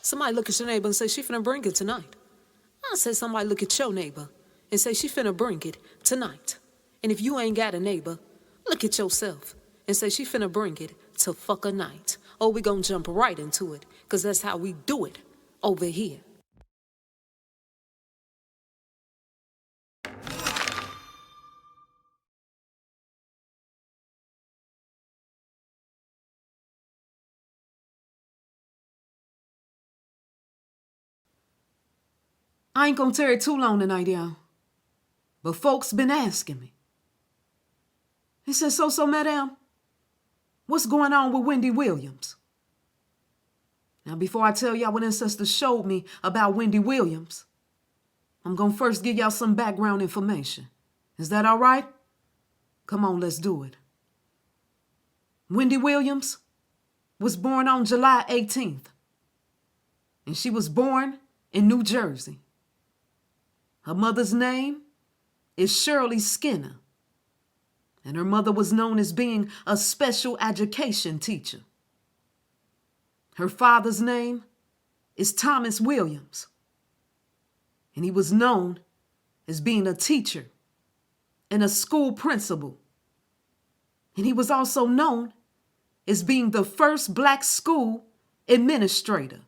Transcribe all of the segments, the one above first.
Somebody look at your neighbor and say, she finna bring it tonight. I said somebody look at your neighbor and say, she finna bring it tonight. And if you ain't got a neighbor, look at yourself and say, she finna bring it to fuck a night. Oh, we gonna jump right into it, because that's how we do it over here. I ain't gonna tarry too long tonight, y'all. But folks been asking me. He said, so, madam, what's going on with Wendy Williams? Now, before I tell y'all what ancestors showed me about Wendy Williams, I'm gonna first give y'all some background information. Is that all right? Come on, let's do it. Wendy Williams was born on July 18th, and she was born in New Jersey. Her mother's name is Shirley Skinner, and her mother was known as being a special education teacher. Her father's name is Thomas Williams, and he was known as being a teacher and a school principal. And he was also known as being the first black school administrator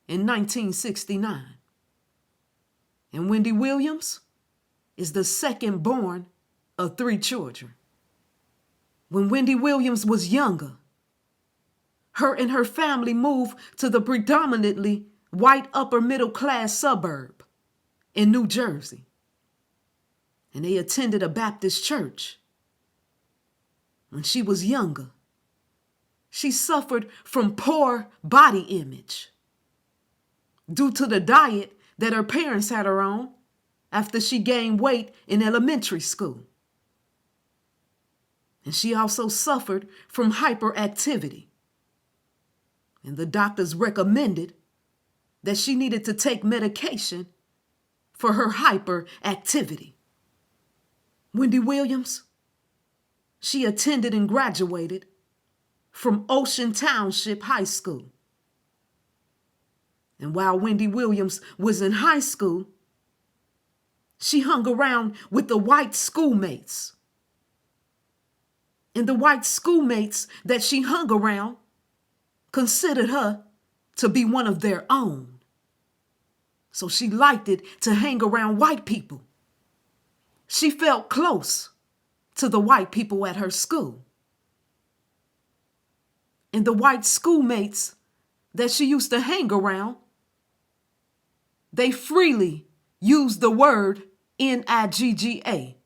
in 1969. And Wendy Williams is the second born of 3 children. When Wendy Williams was younger, her and her family moved to the predominantly white upper middle class suburb in New Jersey. And they attended a Baptist church. When she was younger, she suffered from poor body image due to the diet that her parents had her on after she gained weight in elementary school. And she also suffered from hyperactivity. And the doctors recommended that she needed to take medication for her hyperactivity. Wendy Williams, she attended and graduated from Ocean Township High School. And while Wendy Williams was in high school, she hung around with the white schoolmates. And the white schoolmates that she hung around considered her to be one of their own. So she liked it to hang around white people. She felt close to the white people at her school. And the white schoolmates that she used to hang around, they freely used the word N-I-G-G-A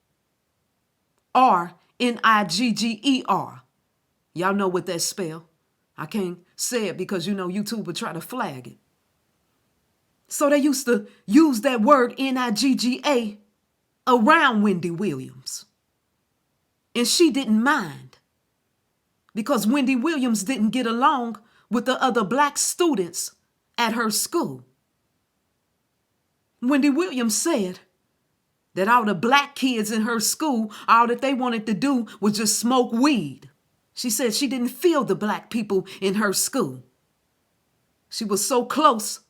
or N-I-G-G-E-R. Y'all know what that spell. I can't say it because, YouTube would try to flag it. So they used to use that word N-I-G-G-A around Wendy Williams. And she didn't mind because Wendy Williams didn't get along with the other black students at her school. Wendy Williams said that all the black kids in her school, all that they wanted to do was just smoke weed. She said she didn't feel the black people in her school. She was so close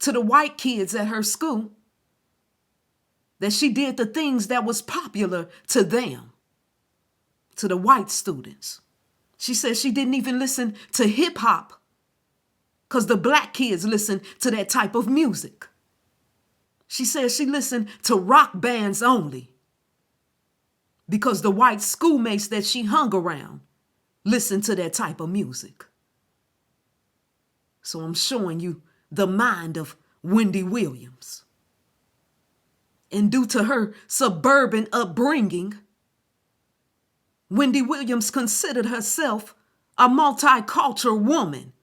to the white kids at her school that she did the things that was popular to them, to the white students. She said she didn't even listen to hip hop because the black kids listened to that type of music. She said she listened to rock bands only because the white schoolmates that she hung around listened to that type of music. So I'm showing you the mind of Wendy Williams. And due to her suburban upbringing, Wendy Williams considered herself a multicultural woman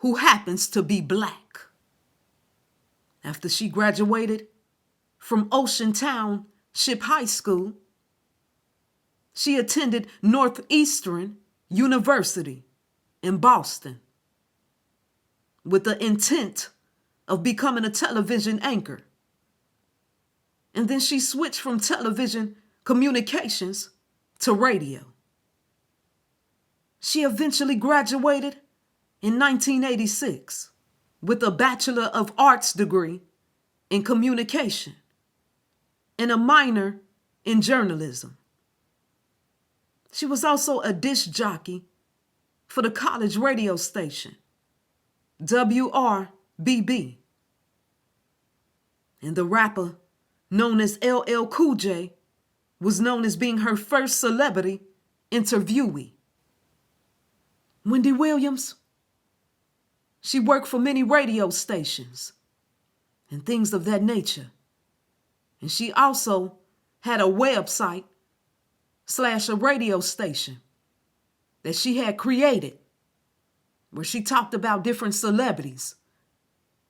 who happens to be black. After she graduated from Ocean Township High School, she attended Northeastern University in Boston with the intent of becoming a television anchor. And then she switched from television communications to radio. She eventually graduated in 1986. with a Bachelor of Arts degree in communication and a minor in journalism. She was also a disc jockey for the college radio station, WRBB. And the rapper known as LL Cool J was known as being her first celebrity interviewee. Wendy Williams, she worked for many radio stations and things of that nature. And she also had a website / a radio station that she had created where she talked about different celebrities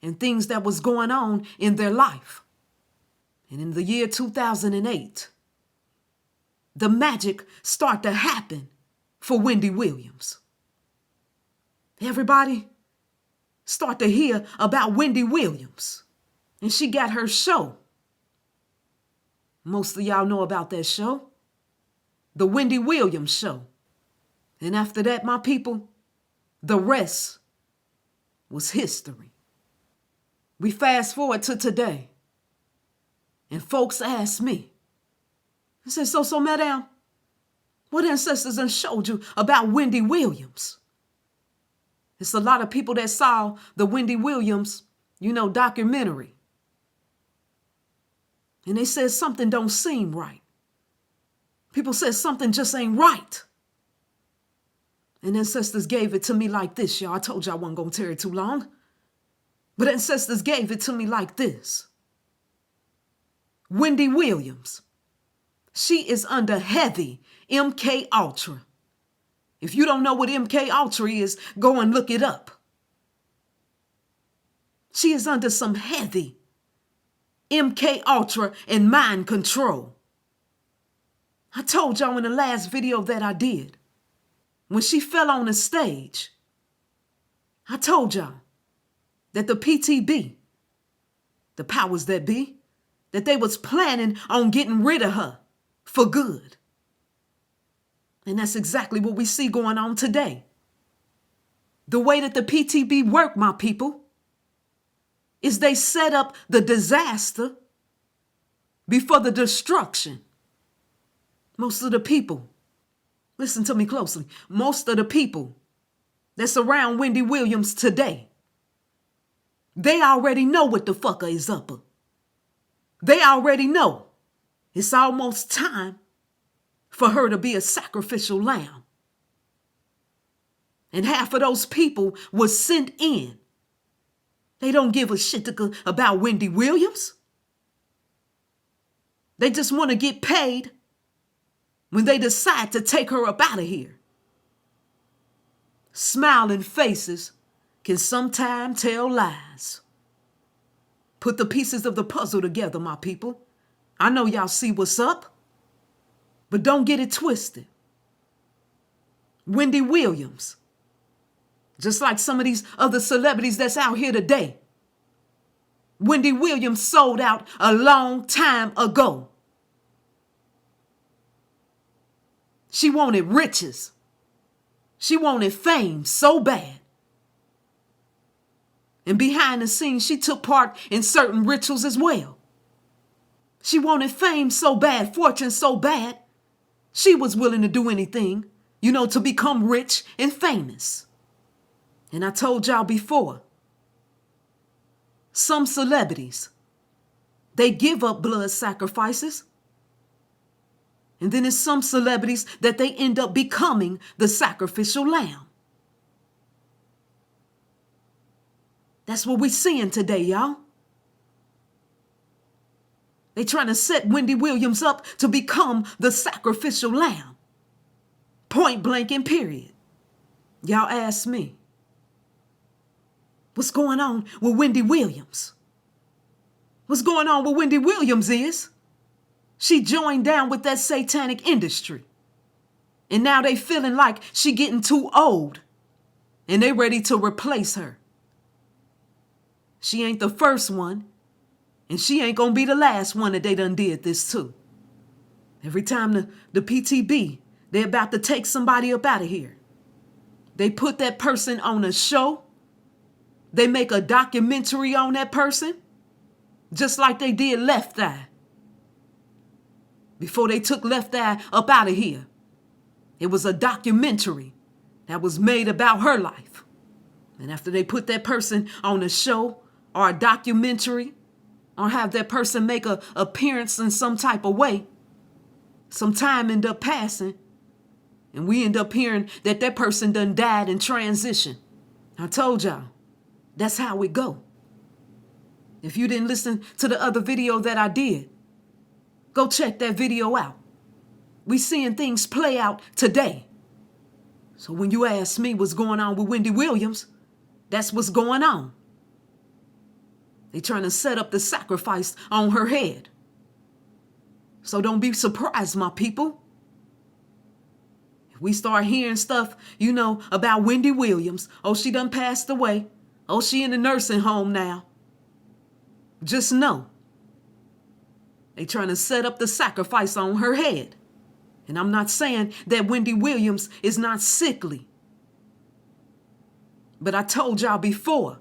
and things that was going on in their life. And in the year 2008, the magic started to happen for Wendy Williams. Everybody start to hear about Wendy Williams. And she got her show. Most of y'all know about that show. The Wendy Williams Show. And after that, my people, the rest was history. We fast forward to today. And folks ask me, I said, so, madam, what ancestors done showed you about Wendy Williams? It's a lot of people that saw the Wendy Williams, documentary. And they said something don't seem right. People said something just ain't right. And ancestors gave it to me like this, y'all. I told you I wasn't going to tarry too long. But ancestors gave it to me like this. Wendy Williams, she is under heavy MK Ultra. If you don't know what MK Ultra is, go and look it up. She is under some heavy MK Ultra and mind control. I told y'all in the last video that I did, when she fell on the stage, I told y'all that the PTB, the powers that be, that they was planning on getting rid of her for good. And that's exactly what we see going on today. The way that the PTB work, my people, is they set up the disaster before the destruction. Most of the people, listen to me closely, most of the people that's around Wendy Williams today, they already know what the fucker is up. They already know it's almost time for her to be a sacrificial lamb. And half of those people was sent in. They don't give a shit about Wendy Williams. They just want to get paid when they decide to take her up out of here. Smiling faces can sometimes tell lies. Put the pieces of the puzzle together, my people. I know y'all see what's up, but don't get it twisted. Wendy Williams, just like some of these other celebrities that's out here today, Wendy Williams sold out a long time ago. She wanted riches. She wanted fame so bad. And behind the scenes, she took part in certain rituals as well. She wanted fame so bad, fortune so bad, she was willing to do anything, to become rich and famous. And I told y'all before, some celebrities, they give up blood sacrifices. And then there's some celebrities that they end up becoming the sacrificial lamb. That's what we're seeing today, y'all. They trying to set Wendy Williams up to become the sacrificial lamb. Point blank and period. Y'all ask me, what's going on with Wendy Williams? What's going on with Wendy Williams is she joined down with that satanic industry. And now they feeling like she getting too old and they ready to replace her. She ain't the first one, and she ain't gonna be the last one that they done did this to. Every time the PTB, they're about to take somebody up out of here, they put that person on a show they make a documentary on that person, just like they did Left Eye. Before they took Left Eye up out of here, it was a documentary that was made about her life. And after they put that person on a show or a documentary, or have that person make an appearance in some type of way, some time end up passing, and we end up hearing that that person done died in transition. I told y'all, that's how it go. If you didn't listen to the other video that I did, go check that video out. We seeing things play out today. So when you ask me what's going on with Wendy Williams, that's what's going on. They trying to set up the sacrifice on her head. So don't be surprised, my people. If we start hearing stuff, about Wendy Williams, oh, she done passed away. Oh, she in the nursing home now. Just know, they trying to set up the sacrifice on her head. And I'm not saying that Wendy Williams is not sickly. But I told y'all before,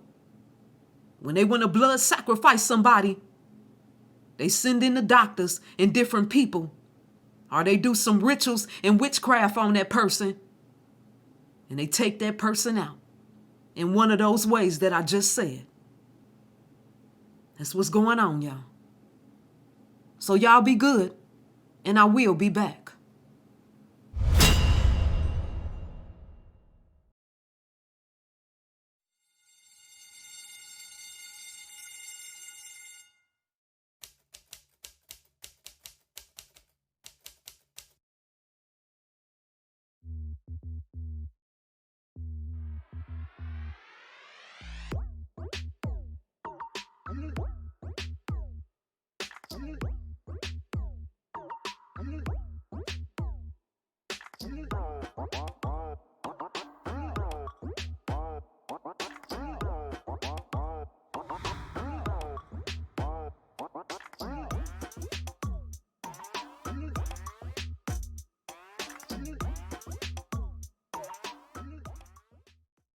when they want to blood sacrifice somebody, they send in the doctors and different people, or they do some rituals and witchcraft on that person, and they take that person out in one of those ways that I just said. That's what's going on, y'all. So y'all be good, and I will be back.